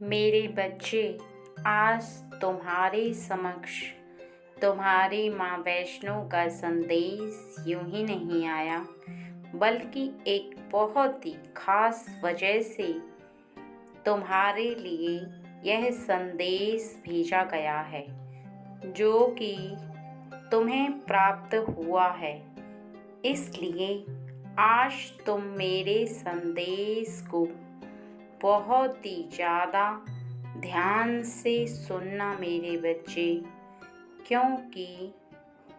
मेरे बच्चे, आज तुम्हारे समक्ष तुम्हारी माँ वैष्णो का संदेश यूं ही नहीं आया, बल्कि एक बहुत ही खास वजह से तुम्हारे लिए यह संदेश भेजा गया है, जो कि तुम्हें प्राप्त हुआ है। इसलिए आज तुम मेरे संदेश को बहुत ही ज़्यादा ध्यान से सुनना मेरे बच्चे, क्योंकि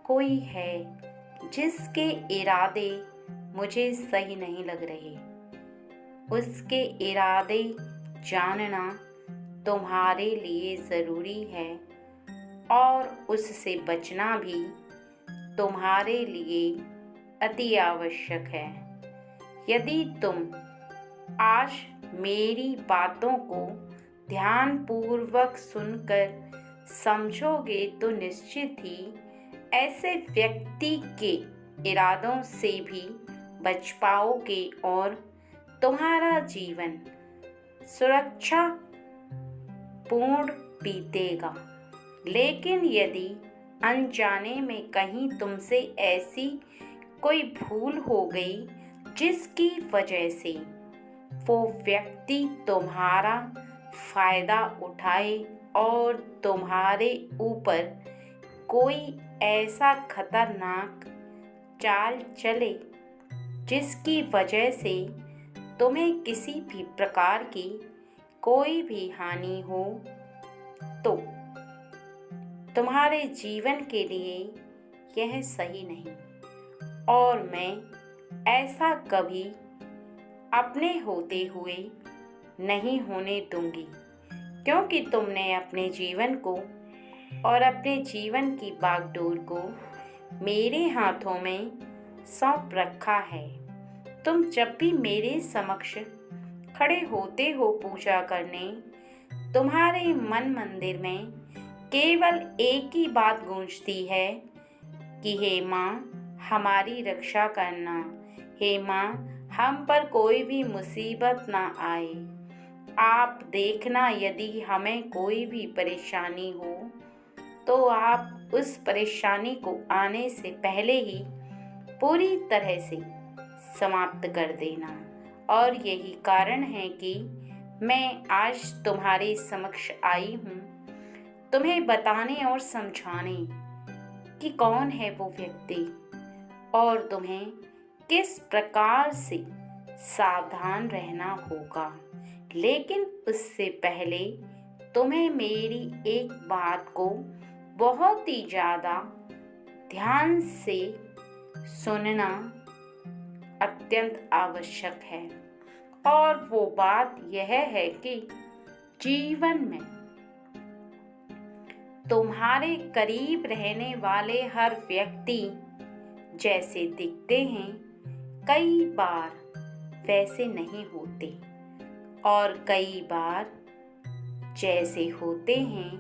कोई है जिसके इरादे मुझे सही नहीं लग रहे। उसके इरादे जानना तुम्हारे लिए ज़रूरी है और उससे बचना भी तुम्हारे लिए अति आवश्यक है। यदि तुम आज मेरी बातों को ध्यानपूर्वक सुनकर समझोगे तो निश्चित ही ऐसे व्यक्ति के इरादों से भी बच पाओगे और तुम्हारा जीवन सुरक्षा पूर्ण बीतेगा। लेकिन यदि अनजाने में कहीं तुमसे ऐसी कोई भूल हो गई जिसकी वजह से वो व्यक्ति तुम्हारा फ़ायदा उठाए और तुम्हारे ऊपर कोई ऐसा खतरनाक चाल चले जिसकी वजह से तुम्हें किसी भी प्रकार की कोई भी हानि हो, तो तुम्हारे जीवन के लिए यह सही नहीं और मैं ऐसा कभी अपने होते हुए नहीं होने दूंगी, क्योंकि तुमने अपने जीवन को और अपने जीवन की बागडोर को मेरे हाथों में सौंप रखा है। तुम जब भी मेरे समक्ष खड़े होते हो पूजा करने, तुम्हारे मन मंदिर में केवल एक ही बात गूंजती है कि हे माँ, हमारी रक्षा करना। हे माँ, हम पर कोई भी मुसीबत ना आए। आप देखना, यदि हमें कोई भी परेशानी हो तो आप उस परेशानी को आने से पहले ही पूरी तरह से समाप्त कर देना। और यही कारण है कि मैं आज तुम्हारे समक्ष आई हूँ, तुम्हें बताने और समझाने कि कौन है वो व्यक्ति और तुम्हें किस प्रकार से सावधान रहना होगा। लेकिन उससे पहले तुम्हें मेरी एक बात को बहुत ही ज़्यादा ध्यान से सुनना अत्यंत आवश्यक है, और वो बात यह है कि जीवन में तुम्हारे करीब रहने वाले हर व्यक्ति जैसे दिखते हैं, कई बार वैसे नहीं होते, और कई बार जैसे होते हैं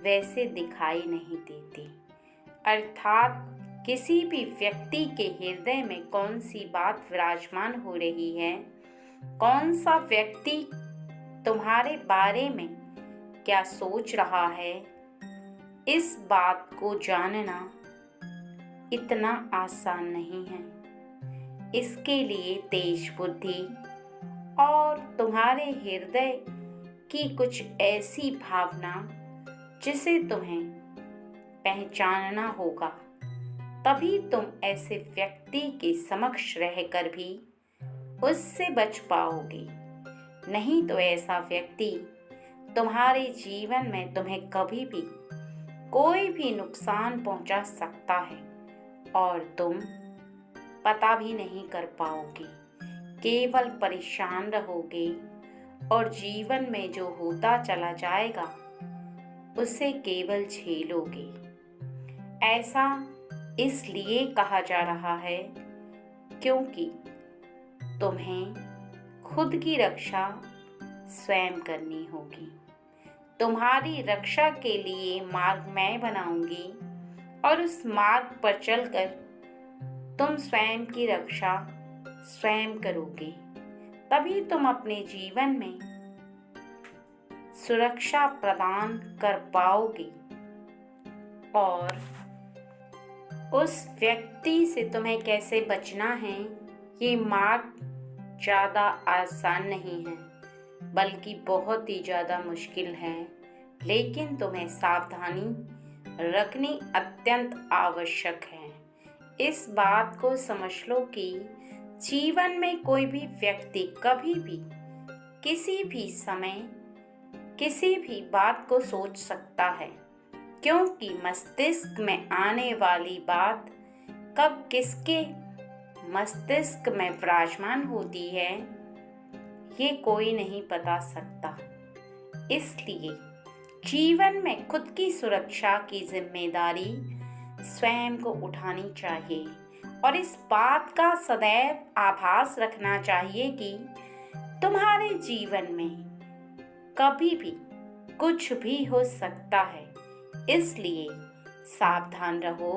वैसे दिखाई नहीं देते। अर्थात किसी भी व्यक्ति के हृदय में कौन सी बात विराजमान हो रही है, कौन सा व्यक्ति तुम्हारे बारे में क्या सोच रहा है, इस बात को जानना इतना आसान नहीं है। इसके लिए तेज बुद्धि और तुम्हारे हृदय की कुछ ऐसी भावना जिसे तुम्हें पहचानना होगा, तभी तुम ऐसे व्यक्ति के समक्ष रहकर भी उससे बच पाओगे। नहीं तो ऐसा व्यक्ति तुम्हारे जीवन में तुम्हें कभी भी कोई भी नुकसान पहुंचा सकता है और तुम पता भी नहीं कर पाओगे, केवल परेशान रहोगे और जीवन में जो होता चला जाएगा उसे केवल झेलोगे। ऐसा इसलिए कहा जा रहा है क्योंकि तुम्हें खुद की रक्षा स्वयं करनी होगी। तुम्हारी रक्षा के लिए मार्ग मैं बनाऊंगी और उस मार्ग पर चलकर तुम स्वयं की रक्षा स्वयं करोगे। तभी तुम अपने जीवन में सुरक्षा प्रदान कर पाओगे और उस व्यक्ति से तुम्हें कैसे बचना है, ये मार्ग ज़्यादा आसान नहीं है बल्कि बहुत ही ज़्यादा मुश्किल है, लेकिन तुम्हें सावधानी रखनी अत्यंत आवश्यक है। इस बात को समझ लो कि जीवन में कोई भी व्यक्ति कभी भी किसी भी समय किसी भी बात को सोच सकता है, क्योंकि मस्तिष्क में आने वाली बात कब किसके मस्तिष्क में विराजमान होती है, ये कोई नहीं बता सकता। इसलिए जीवन में खुद की सुरक्षा की जिम्मेदारी स्वयं को उठानी चाहिए और इस बात का सदैव आभास रखना चाहिए कि तुम्हारे जीवन में कभी भी कुछ भी हो सकता है। इसलिए सावधान रहो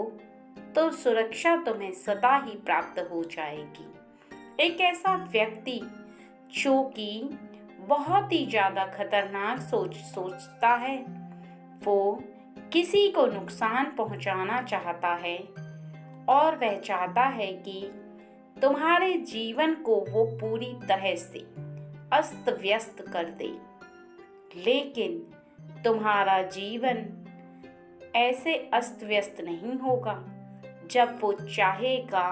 तो सुरक्षा तुम्हें सदा ही प्राप्त हो जाएगी। एक ऐसा व्यक्ति जो कि बहुत ही ज़्यादा खतरनाक सोचता है, वो किसी को नुकसान पहुंचाना चाहता है और वह चाहता है कि तुम्हारे जीवन को वो पूरी तरह से अस्त व्यस्त कर दे, लेकिन तुम्हारा जीवन ऐसे अस्त व्यस्त नहीं होगा। जब वो चाहेगा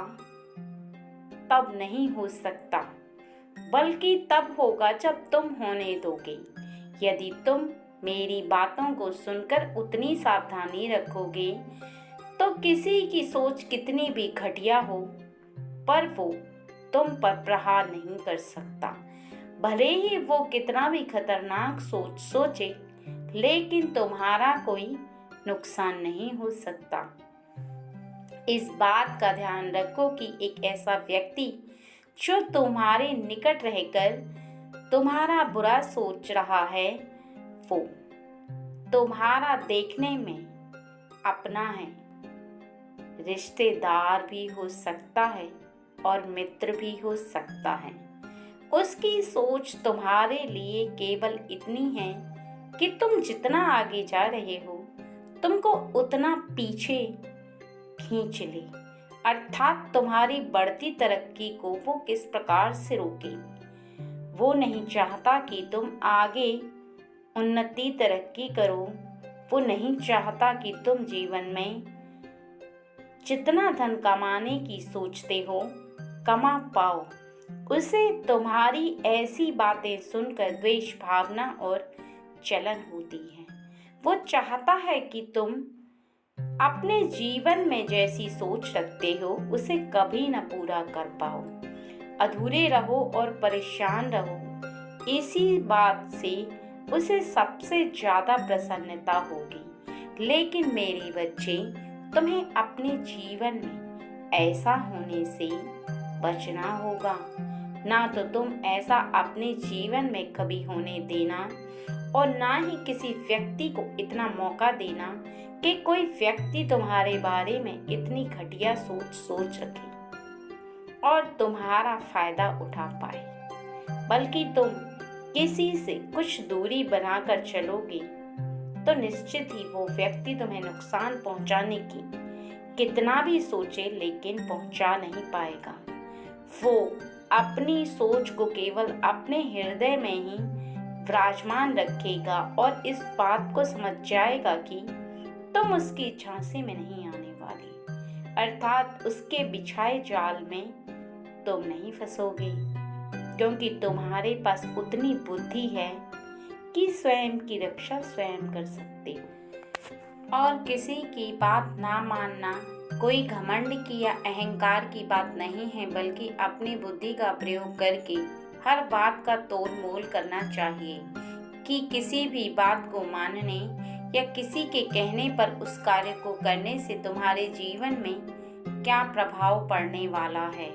तब नहीं हो सकता, बल्कि तब होगा जब तुम होने दोगे। यदि तुम मेरी बातों को सुनकर उतनी सावधानी रखोगे तो किसी की सोच कितनी भी घटिया हो पर वो तुम पर प्रहार नहीं कर सकता। भले ही वो कितना भी खतरनाक सोचे, लेकिन तुम्हारा कोई नुकसान नहीं हो सकता। इस बात का ध्यान रखो कि एक ऐसा व्यक्ति जो तुम्हारे निकट रहकर तुम्हारा बुरा सोच रहा है, वो तुम्हारा देखने में अपना है, रिश्तेदार भी हो सकता है और मित्र भी हो सकता है। उसकी सोच तुम्हारे लिए केवल इतनी है कि तुम जितना आगे जा रहे हो तुमको उतना पीछे खींच ले, अर्थात तुम्हारी बढ़ती तरक्की को वो किस प्रकार से रोके। वो नहीं चाहता कि तुम आगे उन्नति तरक्की करो। वो नहीं चाहता कि तुम जीवन में जितना धन कमाने की सोचते हो कमा पाओ। उसे तुम्हारी ऐसी बातें सुनकर द्वेष भावना और जलन होती है। वो चाहता है कि तुम अपने जीवन में जैसी सोच रखते हो उसे कभी न पूरा कर पाओ, अधूरे रहो और परेशान रहो। इसी बात से उसे सबसे ज्यादा प्रसन्नता होगी। लेकिन मेरे बच्चे, तुम्हें अपने जीवन में ऐसा होने से बचना होगा। ना तो तुम ऐसा अपने जीवन में कभी होने देना और ना ही किसी व्यक्ति को इतना मौका देना कि कोई व्यक्ति तुम्हारे बारे में इतनी घटिया सोच रखे और तुम्हारा फायदा उठा पाए। बल्कि तुम किसी से कुछ दूरी बनाकर चलोगे तो निश्चित ही वो व्यक्ति तुम्हें नुकसान पहुंचाने की कितना भी सोचे, लेकिन पहुंचा नहीं पाएगा। वो अपनी सोच को केवल अपने हृदय में ही विराजमान रखेगा और इस बात को समझ जाएगा कि तुम उसकी झांसे में नहीं आने वाली, अर्थात उसके बिछाए जाल में तुम नहीं फंसोगे, क्योंकि तुम्हारे पास उतनी बुद्धि है कि स्वयं की रक्षा स्वयं कर सकते हो। और किसी की बात ना मानना कोई घमंड की या अहंकार की बात नहीं है, बल्कि अपनी बुद्धि का प्रयोग करके हर बात का तोल मोल करना चाहिए कि किसी भी बात को मानने या किसी के कहने पर उस कार्य को करने से तुम्हारे जीवन में क्या प्रभाव पड़ने वाला है।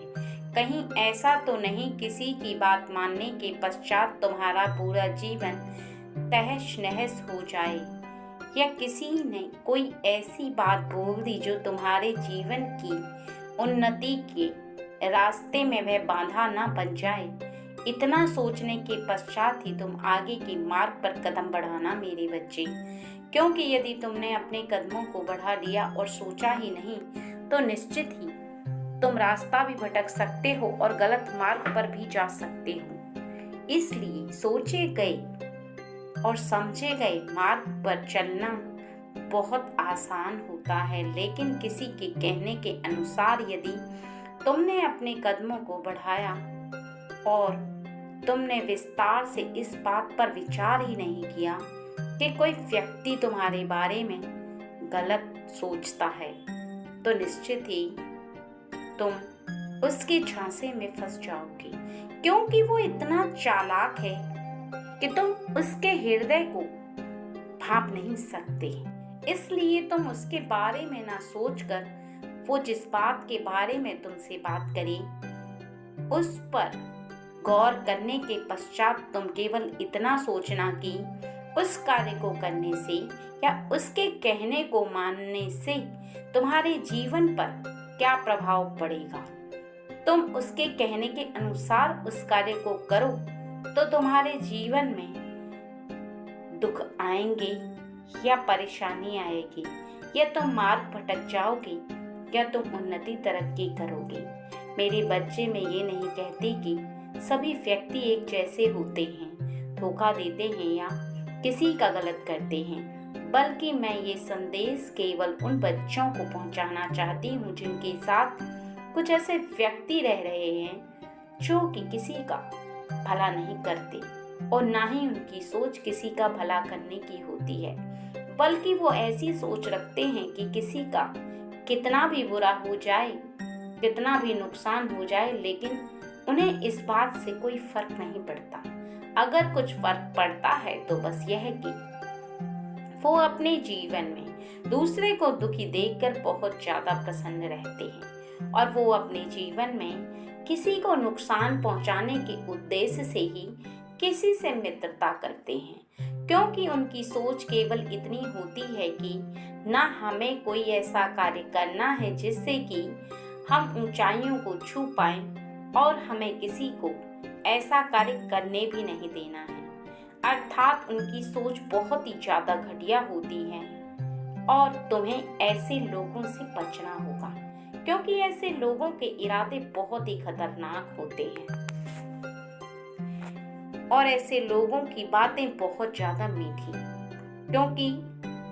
कहीं ऐसा तो नहीं किसी की बात मानने के पश्चात तुम्हारा पूरा जीवन तहस नहस हो जाए, या किसी ने कोई ऐसी बात बोल दी जो तुम्हारे जीवन की उन्नति के रास्ते में वह बाधा न बन जाए। इतना सोचने के पश्चात ही तुम आगे के मार्ग पर कदम बढ़ाना मेरे बच्चे, क्योंकि यदि तुमने अपने कदमों को बढ़ा लिया और सोचा ही नहीं तो निश्चित ही तुम रास्ता भी भटक सकते हो और गलत मार्ग पर भी जा सकते हो। इसलिए सोचे गए और समझे गए मार्ग पर चलना बहुत आसान होता है, लेकिन किसी के कहने के अनुसार यदि तुमने अपने कदमों को बढ़ाया और तुमने विस्तार से इस बात पर विचार ही नहीं किया कि कोई व्यक्ति तुम्हारे बारे में गलत सोचता है, तो निश्चित ही तुम उसके झांसे में फंस जाओगे, क्योंकि वो इतना चालाक है कि तुम उसके हृदय को भांप नहीं सकते। इसलिए तुम उसके बारे में ना सोचकर वो जिस बात के बारे में तुमसे बात करे उस पर गौर करने के पश्चात तुम केवल इतना सोचना कि उस कार्य को करने से या उसके कहने को मानने से तुम्हारे जीवन पर क्या प्रभाव पड़ेगा। तुम उसके कहने के अनुसार उस कार्य को करो तो तुम्हारे जीवन में दुख आएंगे या परेशानी आएगी, या तुम मार्ग भटक जाओगे या तुम उन्नति तरक्की करोगे। मेरे बच्चे, मैं ये नहीं कहती कि सभी व्यक्ति एक जैसे होते हैं, धोखा देते हैं या किसी का गलत करते हैं, बल्कि मैं ये संदेश केवल उन बच्चों को पहुंचाना चाहती हूँ जिनके साथ कुछ ऐसे व्यक्ति रह रहे हैं जो कि किसी का भला नहीं करते और ना ही उनकी सोच किसी का भला करने की होती है, बल्कि वो ऐसी सोच रखते हैं कि किसी का कितना भी बुरा हो जाए, कितना भी नुकसान हो जाए, लेकिन उन्हें इस बात से कोई फर्क नहीं पड़ता। अगर कुछ फर्क पड़ता है तो बस यह कि वो अपने जीवन में दूसरे को दुखी देखकर बहुत ज्यादा प्रसन्न रहते हैं और वो अपने जीवन में किसी को नुकसान पहुंचाने के उद्देश्य से ही किसी से मित्रता करते हैं, क्योंकि उनकी सोच केवल इतनी होती है कि ना हमें कोई ऐसा कार्य करना है जिससे कि हम ऊंचाइयों को छू पाएं और हमें किसी को ऐसा कार्य करने भी नहीं देना है। अर्थात उनकी सोच बहुत ही ज्यादा घटिया होती है और तुम्हें ऐसे लोगों से बचना होगा, क्योंकि ऐसे लोगों के इरादे बहुत ही खतरनाक होते हैं और ऐसे लोगों की बातें बहुत ज्यादा मीठी, क्योंकि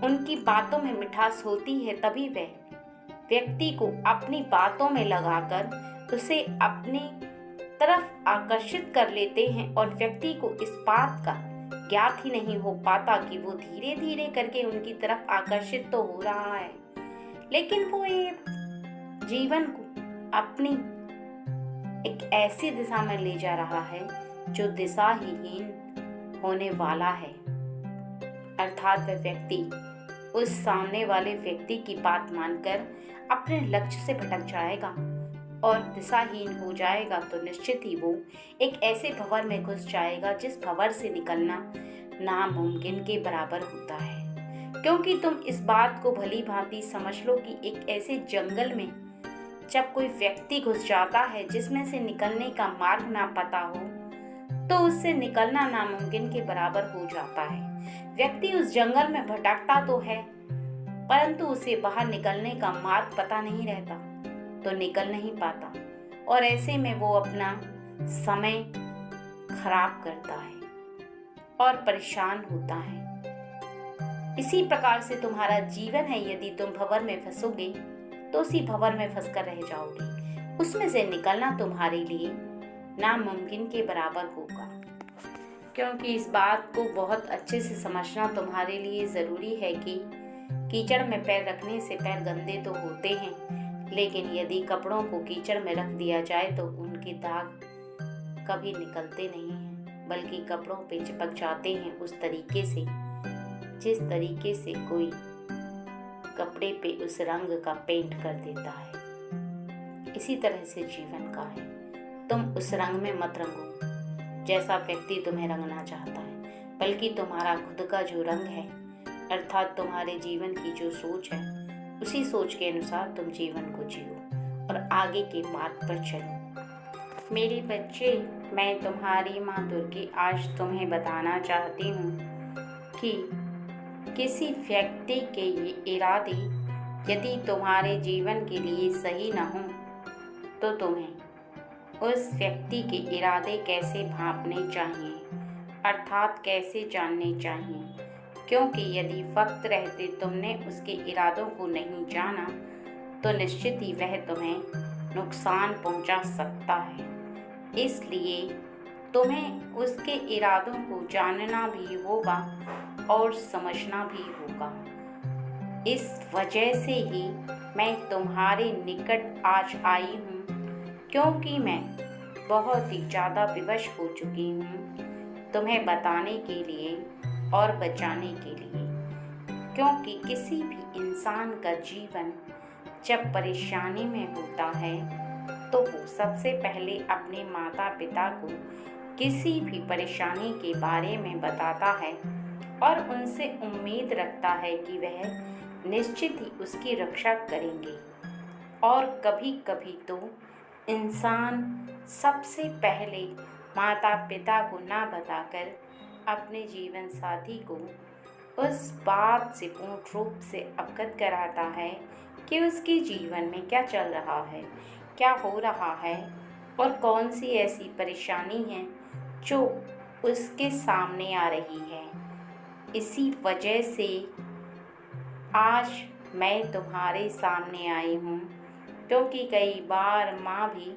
उनकी बातों में मिठास होती है, तभी वह व्यक्ति को अपनी बातों में लगाकर उसे अपनी तरफ आकर्षित कर लेते हैं और व्यक्ति को इस बात का ज्ञात ही नहीं हो पाता कि वो धीरे धीरे करके उनकी तरफ आकर्षित तो हो रहा है, लेकिन वो ये जीवन को अपनी एक ऐसी दिशा में ले जा रहा है जो दिशाहीन होने वाला है। अर्थात वह व्यक्ति उस सामने वाले व्यक्ति की बात मानकर अपने लक्ष्य से भटक जाएगा और दिशाहीन हो जाएगा, तो निश्चित ही वो एक ऐसे भंवर में घुस जाएगा जिस भंवर से निकलना नामुमकिन के बराबर होता है। क्योंकि तुम इस बात को भली भांति समझ लो कि एक ऐसे जंगल में जब कोई व्यक्ति घुस जाता है जिसमें से निकलने का मार्ग ना पता हो, तो उससे निकलना नामुमकिन के बराबर हो जाता है। व्यक्ति उस जंगल में भटकता तो है, परंतु उसे बाहर निकलने का मार्ग पता नहीं रहता, तो निकल नहीं पाता और ऐसे में वो अपना समय खराब करता है और परेशान होता है। इसी प्रकार से तुम्हारा जीवन है, यदि तुम भंवर में फंसोगे तो उसी भंवर में फंसकर रह जाओगे। उसमें से निकलना तुम्हारे लिए नामुमकिन के बराबर होगा, क्योंकि इस बात को बहुत अच्छे से समझना तुम्हारे लिए ज़रूरी है कि कीचड़ में पैर रखने से पैर गंदे तो होते हैं, लेकिन यदि कपड़ों को कीचड़ में रख दिया जाए तो उनके दाग कभी निकलते नहीं हैं, बल्कि कपड़ों पे चिपक जाते हैं उस तरीके से जिस तरीके से कोई कपड़े पे उस रंग का पेंट कर देता है। इसी तरह से जीवन का है, तुम उस रंग में मत रंगो जैसा व्यक्ति तुम्हें रंगना चाहता है, बल्कि तुम्हारा खुद का जो रंग है, अर्थात तुम्हारे जीवन की जो सोच है, उसी सोच के अनुसार तुम जीवन को जियो और आगे के मार्ग पर चलो। मेरे बच्चे, मैं तुम्हारी माँ दुर्गी आज तुम्हें बताना चाहती हूँ कि किसी व्यक्ति के ये इरादे यदि तुम्हारे जीवन के लिए सही न हों तो तुम्हें उस व्यक्ति के इरादे कैसे भांपने चाहिए, अर्थात कैसे जानने चाहिए। क्योंकि यदि वक्त रहते तुमने उसके इरादों को नहीं जाना तो निश्चित ही वह तुम्हें नुकसान पहुंचा सकता है। इसलिए तुम्हें उसके इरादों को जानना भी होगा और समझना भी होगा। इस वजह से ही मैं तुम्हारे निकट आज आई हूँ, क्योंकि मैं बहुत ही ज़्यादा विवश हो चुकी हूँ तुम्हें बताने के लिए और बचाने के लिए। क्योंकि किसी भी इंसान का जीवन जब परेशानी में होता है तो वो सबसे पहले अपने माता पिता को किसी भी परेशानी के बारे में बताता है और उनसे उम्मीद रखता है कि वह निश्चित ही उसकी रक्षा करेंगे। और कभी कभी तो इंसान सबसे पहले माता पिता को ना बताकर अपने जीवन साथी को उस बात से पूर्ण रूप से अवगत कराता है कि उसके जीवन में क्या चल रहा है, क्या हो रहा है और कौन सी ऐसी परेशानी है जो उसके सामने आ रही है। इसी वजह से आज मैं तुम्हारे सामने आई हूँ, क्योंकि कई बार माँ भी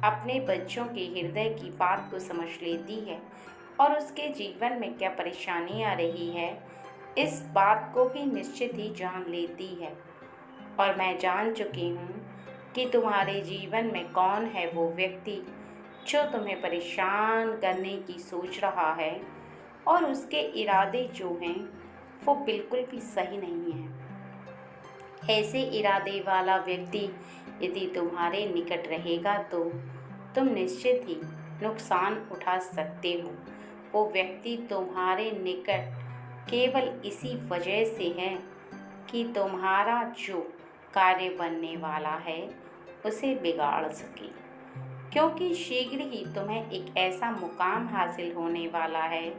अपने बच्चों के हृदय की बात को समझ लेती है और उसके जीवन में क्या परेशानी आ रही है इस बात को भी निश्चित ही जान लेती है। और मैं जान चुकी हूँ कि तुम्हारे जीवन में कौन है वो व्यक्ति जो तुम्हें परेशान करने की सोच रहा है और उसके इरादे जो हैं वो बिल्कुल भी सही नहीं हैं। ऐसे इरादे वाला व्यक्ति यदि तुम्हारे निकट रहेगा तो तुम निश्चित ही नुकसान उठा सकते हो। वो व्यक्ति तुम्हारे निकट केवल इसी वजह से है कि तुम्हारा जो कार्य बनने वाला है उसे बिगाड़ सके। क्योंकि शीघ्र ही तुम्हें एक ऐसा मुकाम हासिल होने वाला है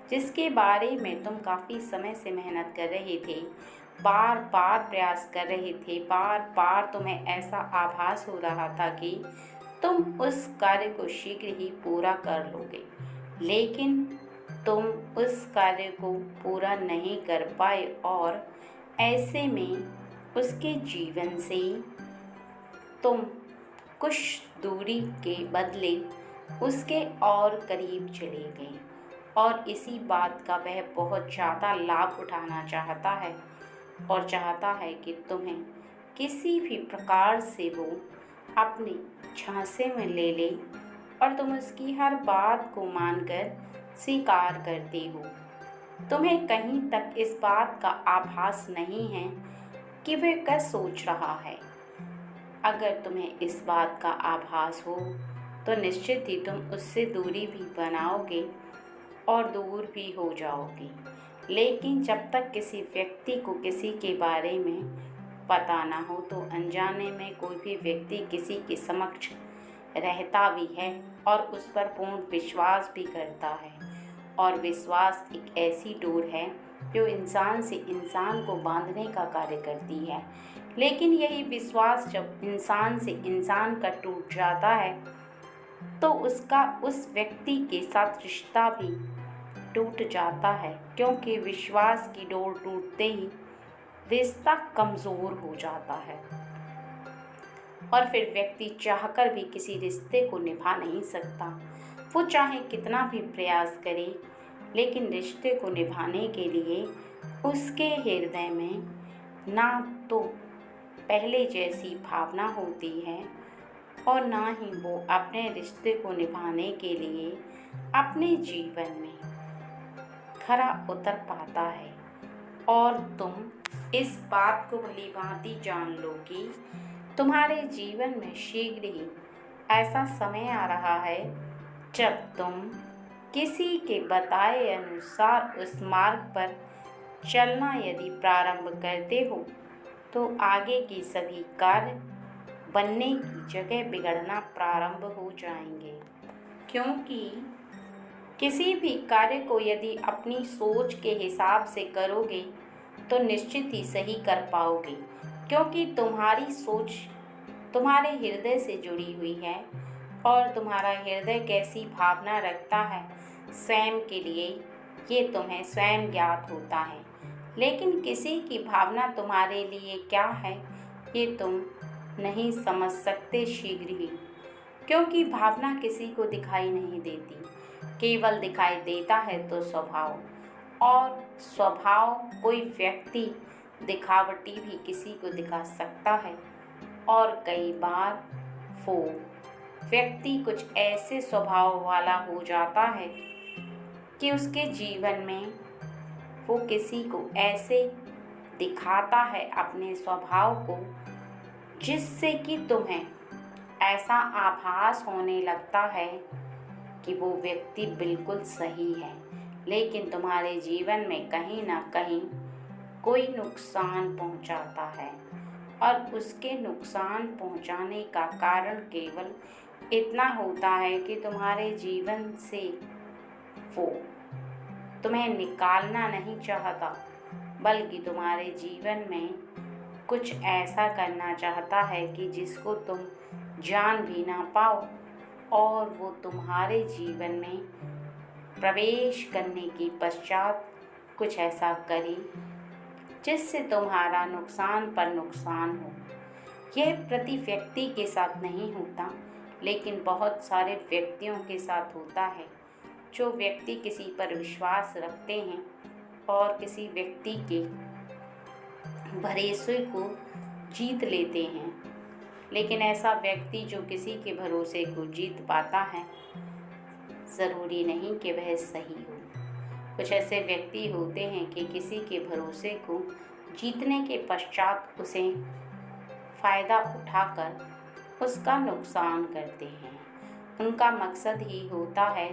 जिसके बारे में तुम काफ़ी समय से मेहनत कर रहे थे, बार बार प्रयास कर रहे थे, बार बार तुम्हें ऐसा आभास हो रहा था कि तुम उस कार्य को शीघ्र ही पूरा कर लोगे, लेकिन तुम उस कार्य को पूरा नहीं कर पाए और ऐसे में उसके जीवन से तुम कुछ दूरी के बदले उसके और करीब चले गए और इसी बात का वह बहुत ज़्यादा लाभ उठाना चाहता है और चाहता है कि तुम्हें किसी भी प्रकार से वो अपने झांसे में ले ले और तुम उसकी हर बात को मानकर स्वीकार करते हो। तुम्हें कहीं तक इस बात का आभास नहीं है कि वह क्या सोच रहा है। अगर तुम्हें इस बात का आभास हो तो निश्चित ही तुम उससे दूरी भी बनाओगे और दूर भी हो जाओगे। लेकिन जब तक किसी व्यक्ति को किसी के बारे में पता ना हो तो अनजाने में कोई भी व्यक्ति किसी के समक्ष रहता भी है और उस पर पूर्ण विश्वास भी करता है। और विश्वास एक ऐसी डोर है जो इंसान से इंसान को बांधने का कार्य करती है। लेकिन यही विश्वास जब इंसान से इंसान का टूट जाता है तो उसका उस व्यक्ति के साथ रिश्ता भी टूट जाता है, क्योंकि विश्वास की डोर टूटते ही रिश्ता कमज़ोर हो जाता है और फिर व्यक्ति चाहकर भी किसी रिश्ते को निभा नहीं सकता। वो चाहे कितना भी प्रयास करे, लेकिन रिश्ते को निभाने के लिए उसके हृदय में ना तो पहले जैसी भावना होती है और ना ही वो अपने रिश्ते को निभाने के लिए अपने जीवन में खरा उतर पाता है। और तुम इस बात को भली भांति जान लो कि तुम्हारे जीवन में शीघ्र ही ऐसा समय आ रहा है जब तुम किसी के बताए अनुसार उस मार्ग पर चलना यदि प्रारंभ करते हो तो आगे की सभी कार्य बनने की जगह बिगड़ना प्रारंभ हो जाएंगे। क्योंकि किसी भी कार्य को यदि अपनी सोच के हिसाब से करोगे तो निश्चित ही सही कर पाओगे, क्योंकि तुम्हारी सोच तुम्हारे हृदय से जुड़ी हुई है और तुम्हारा हृदय कैसी भावना रखता है स्वयं के लिए ये तुम्हें स्वयं ज्ञात होता है। लेकिन किसी की भावना तुम्हारे लिए क्या है ये तुम नहीं समझ सकते शीघ्र ही, क्योंकि भावना किसी को दिखाई नहीं देती, केवल दिखाई देता है तो स्वभाव। और स्वभाव कोई व्यक्ति दिखावटी भी किसी को दिखा सकता है, और कई बार वो व्यक्ति कुछ ऐसे स्वभाव वाला हो जाता है कि उसके जीवन में वो किसी को ऐसे दिखाता है अपने स्वभाव को, जिससे कि तुम्हें ऐसा आभास होने लगता है कि वो व्यक्ति बिल्कुल सही है, लेकिन तुम्हारे जीवन में कहीं ना कहीं कोई नुकसान पहुंचाता है। और उसके नुकसान पहुंचाने का कारण केवल इतना होता है कि तुम्हारे जीवन से वो तुम्हें निकालना नहीं चाहता, बल्कि तुम्हारे जीवन में कुछ ऐसा करना चाहता है कि जिसको तुम जान भी ना पाओ, और वो तुम्हारे जीवन में प्रवेश करने के पश्चात कुछ ऐसा करे जिससे तुम्हारा नुकसान पर नुकसान हो। यह प्रति व्यक्ति के साथ नहीं होता, लेकिन बहुत सारे व्यक्तियों के साथ होता है। जो व्यक्ति किसी पर विश्वास रखते हैं और किसी व्यक्ति के भरोसे को जीत लेते हैं, लेकिन ऐसा व्यक्ति जो किसी के भरोसे को जीत पाता है, ज़रूरी नहीं कि वह सही हो। कुछ ऐसे व्यक्ति होते हैं कि किसी के भरोसे को जीतने के पश्चात उसे फ़ायदा उठाकर उसका नुकसान करते हैं। उनका मकसद ही होता है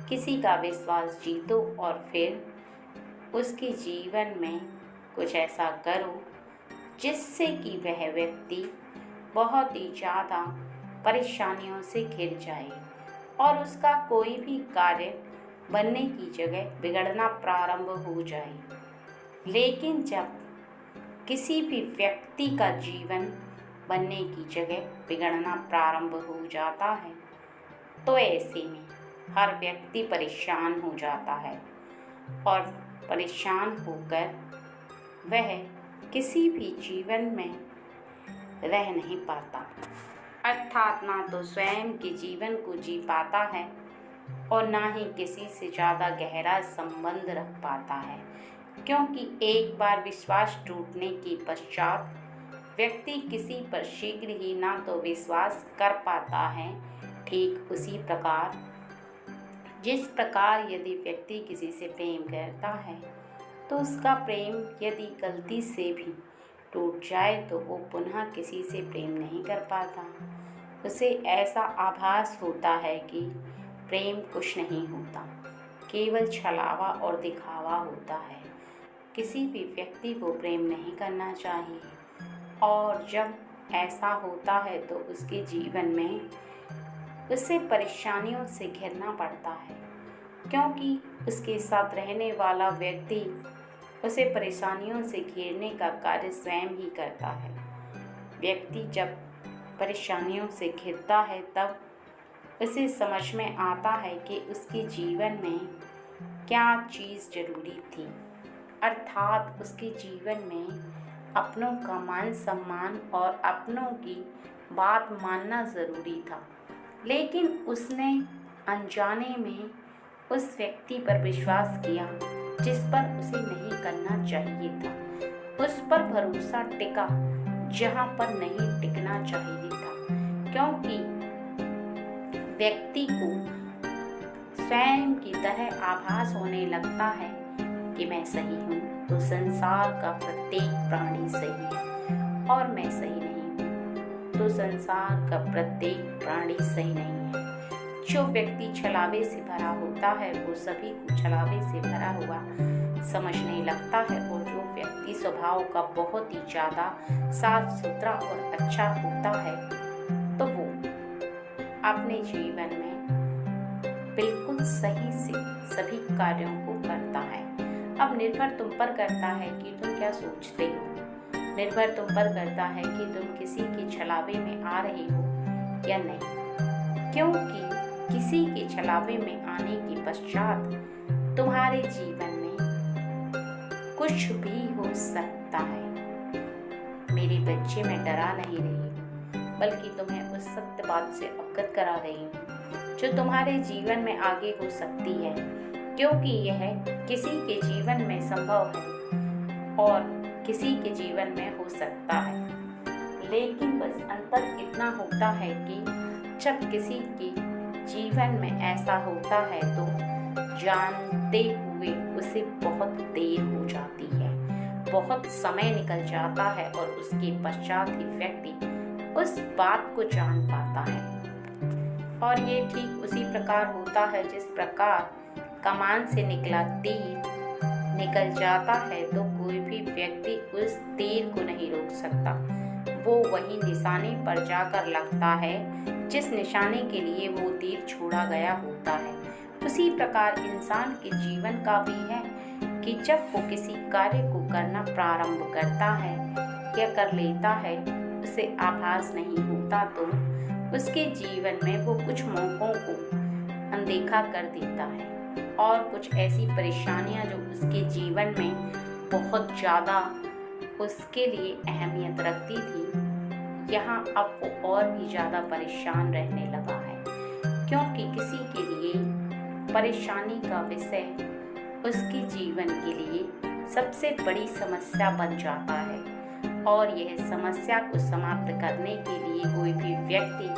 किसी का विश्वास जीतो और फिर उसके जीवन में कुछ ऐसा करो जिससे कि वह व्यक्ति बहुत ही ज़्यादा परेशानियों से घिर जाए और उसका कोई भी कार्य बनने की जगह बिगड़ना प्रारंभ हो जाए। लेकिन जब किसी भी व्यक्ति का जीवन बनने की जगह बिगड़ना प्रारंभ हो जाता है तो ऐसे में हर व्यक्ति परेशान हो जाता है, और परेशान होकर वह किसी भी जीवन में रह नहीं पाता, अर्थात ना तो स्वयं के जीवन को जी पाता है और ना ही किसी से ज़्यादा गहरा संबंध रख पाता है। क्योंकि एक बार विश्वास टूटने के पश्चात व्यक्ति किसी पर शीघ्र ही ना तो विश्वास कर पाता है, ठीक उसी प्रकार जिस प्रकार यदि व्यक्ति किसी से प्रेम करता है तो उसका प्रेम यदि गलती से भी टूट जाए तो वो पुनः किसी से प्रेम नहीं कर पाता। उसे ऐसा आभास होता है कि प्रेम कुछ नहीं होता, केवल छलावा और दिखावा होता है। किसी भी व्यक्ति को प्रेम नहीं करना चाहिए, और जब ऐसा होता है तो उसके जीवन में उसे परेशानियों से घिरना पड़ता है, क्योंकि उसके साथ रहने वाला व्यक्ति उसे परेशानियों से घेरने का कार्य स्वयं ही करता है। व्यक्ति जब परेशानियों से घिरता है तब उसे समझ में आता है कि उसके जीवन में क्या चीज़ ज़रूरी थी, अर्थात उसके जीवन में अपनों का मान सम्मान और अपनों की बात मानना ज़रूरी था। लेकिन उसने अनजाने में उस व्यक्ति पर विश्वास किया जिस पर उसे नहीं करना चाहिए था। उस पर भरोसा टिका जहाँ पर नहीं टिकना चाहिए था, क्योंकि व्यक्ति को स्वयं की तरह आभास होने लगता है कि मैं सही हूँ तो संसार का प्रत्येक प्राणी सही है, और मैं सही नहीं हूँ तो संसार का प्रत्येक प्राणी सही नहीं है। जो व्यक्ति छलावे से भरा होता है वो सभी को छलावे से भरा हुआ समझने लगता है और जो व्यक्ति स्वभाव का बहुत ही ज़्यादा साफ सुथरा और अच्छा होता है तो वो अपने जीवन में बिल्कुल सही से सभी कार्यों को करता है। अब निर्भर तुम पर करता है कि तुम क्या सोचते हो, निर्भर तुम पर करता है कि तुम किसी के छलावे में आ रहे हो या नहीं, क्योंकि किसी के छलावे में आने के पश्चात तुम्हारे जीवन में कुछ भी हो सकता है। मेरे बच्चे, मैं डरा नहीं रही बल्कि तुम्हें उस सत्य बात से अवगत करा रही हूँ जो तुम्हारे जीवन में आगे हो सकती है, क्योंकि यह किसी के जीवन में संभव है और किसी के जीवन में हो सकता है। लेकिन बस अंतर इतना होता है कि जब किसी के जीवन में ऐसा होता है तो जानते हुए उसे बहुत देर हो जाती है, बहुत समय निकल जाता है और उसके पश्चात ही व्यक्ति उस बात को जान पाता है। और ये ठीक उसी प्रकार होता है जिस प्रकार कमान से निकला तीर निकल जाता है तो कोई भी व्यक्ति उस तीर को नहीं रोक सकता, वो वही निशाने पर जाकर लगता है जिस निशाने के लिए वो तीर छोड़ा गया होता है। उसी प्रकार इंसान के जीवन का भी है कि जब वो किसी कार्य को करना प्रारंभ करता है या कर लेता है, उसे आभास नहीं होता तो उसके जीवन में वो कुछ मौकों को अनदेखा कर देता है और कुछ ऐसी परेशानियां जो उसके जीवन में बहुत ज़्यादा उसके लिए अहमियत रखती थी, यहाँ अब वो और भी ज़्यादा परेशान रहने लगा है, क्योंकि किसी के लिए परेशानी का विषय उसके जीवन के लिए सबसे बड़ी समस्या बन जाता है। और यह समस्या को समाप्त करने के लिए कोई भी व्यक्ति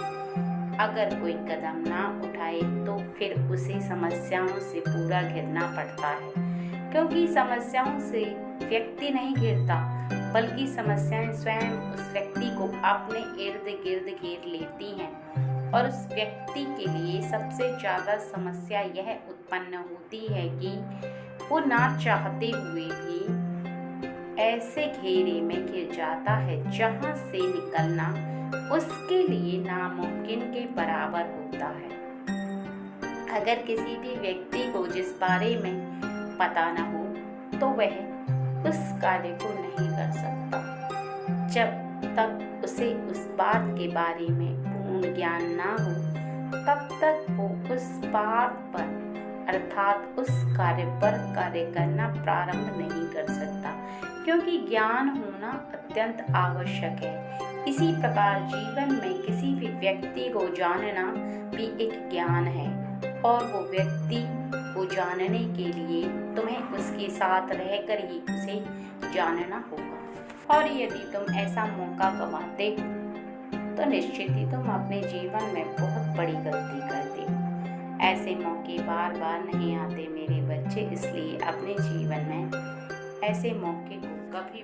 अगर कोई कदम ना उठाए तो फिर उसे समस्याओं से पूरा घिरना पड़ता है, क्योंकि समस्याओं से व्यक्ति नहीं घिरता बल्कि समस्याएं स्वयं उस व्यक्ति को अपने इर्द गिर्द घेर लेती हैं। और उस व्यक्ति के लिए सबसे ज़्यादा समस्या यह उत्पन्न होती है कि वो ना चाहते हुए भी ऐसे घेरे में घिर जाता है जहाँ से निकलना उसके लिए नामुमकिन के बराबर होता है। अगर किसी भी व्यक्ति को जिस बारे में पता न हो तो वह उस कार्य को नहीं कर सकता जब तक उसे उस बात के बारे में ज्ञान ना हो, तब तक वो उस बात पर अर्थात उस कार्य पर कार्य करना प्रारंभ नहीं कर सकता, क्योंकि ज्ञान होना अत्यंत आवश्यक है। इसी प्रकार जीवन में किसी भी व्यक्ति को जानना भी एक ज्ञान है और वो व्यक्ति को जानने के लिए तुम्हें उसके साथ रहकर ही उसे जानना होगा। और यदि तुम ऐसा मौका गंवाते हो तो निश्चित ही तुम अपने जीवन में बहुत बड़ी गलती करते हो। ऐसे मौके बार बार नहीं आते मेरे बच्चे, इसलिए अपने जीवन में ऐसे मौके को कभी